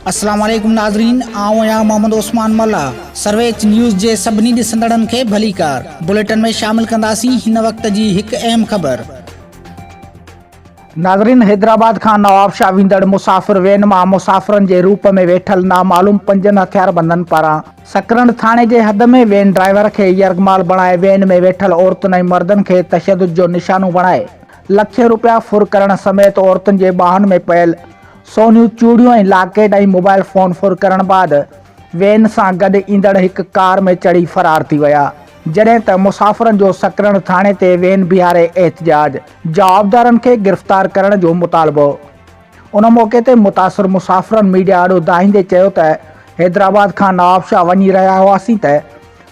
अस्सलाम वालेकुम नाज़रीन, आऊं आहियां मोहम्मद उस्मान मल्ला। सर्वेच न्यूज़ जे सभिनी ॾिसंदड़नि खे भलीकार। बुलेटिन में शामिल कंदासीं हिन वक़्त जी हिकु अहम ख़बर। नाज़रीन, हैदराबाद खां नवाबशाह वेंदड़ मुसाफ़िर वैन मां मुसाफ़िरनि जे रूप में वेठल नामालूम 5 हथियारबंदनि पारां सकरंड थाणे जे हद में वैन ड्राइवर खे यरगमाल बणाए वैन में वेठल औरतुनि ऐं मर्दनि खे तशद्दुद जो निशानो बणाए लखे रुपया फुर करण समेत औरतुनि जे ॿाहुनि में पयल सोनियूं चूड़ियूं ऐं लॉकेट ऐं मोबाइल फ़ोन फुर करण बाद वैन सां गॾु ईंदड़ हिकु कार में चढ़ी फ़रार थी विया, जॾहिं त मुसाफ़िरनि जो सकरंड थाणे ते वैन बीहारे एहतिजाज जवाबदारनि खे गिरफ़्तार करण जो मुतालबो। उन मौक़े ते मुतासिर मुसाफ़िरनि मीडिया आॾो दाहींदे चयो त हैदराबाद खां नवाबशाह वञी रहिया हुआसीं त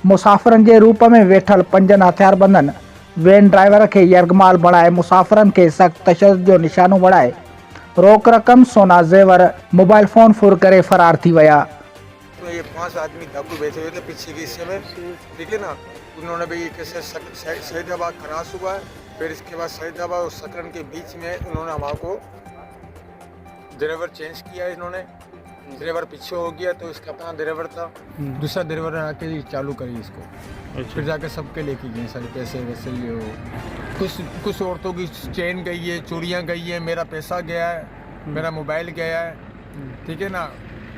मुसाफ़िरनि जे रूप में वेठल 5 हथियारबंदनि वैन ड्राइवर खे यरगमाल बणाए मुसाफ़िरनि खे सख़्त तशद्दुद जो निशानो बणाए रोक रक़म, सोना जेवर, मोबाइल फ़ोन फुर करे फ़रार थी विया। तो ये 5 आदमी डाकू बैठे हुए थे पीछे के हिस्से में, ठीक है ना। उन्होंने भी कैसे शहीदाबाद क्रॉस हुआ, फिर इसके बाद शहीदाबाद और सकरन के बीच में उन्होंने हमारे को ड्राइवर चेंज किया। इन्होंने ड्राइवर पीछे हो गया तो इसका अपना ड्राइवर था, दूसरा ड्राइवर आके चालू करी इसको। फिर जाके सबके लेके गए सारे पैसे वैसे ये हो। कुछ औरतों की चेन गई है, चूड़ियाँ गई है, मेरा पैसा गया है, मेरा मोबाइल गया है, ठीक है ना।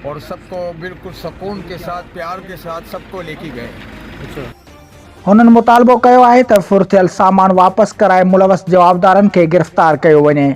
और सबको बिल्कुल सुकून के साथ, प्यार के साथ सबको लेके गए। हुननि मुतालबो कयो आहे त फुर थियल सामान वापसि कराए मुलवस जवाबदारनि खे गिरफ़्तार कयो वञे।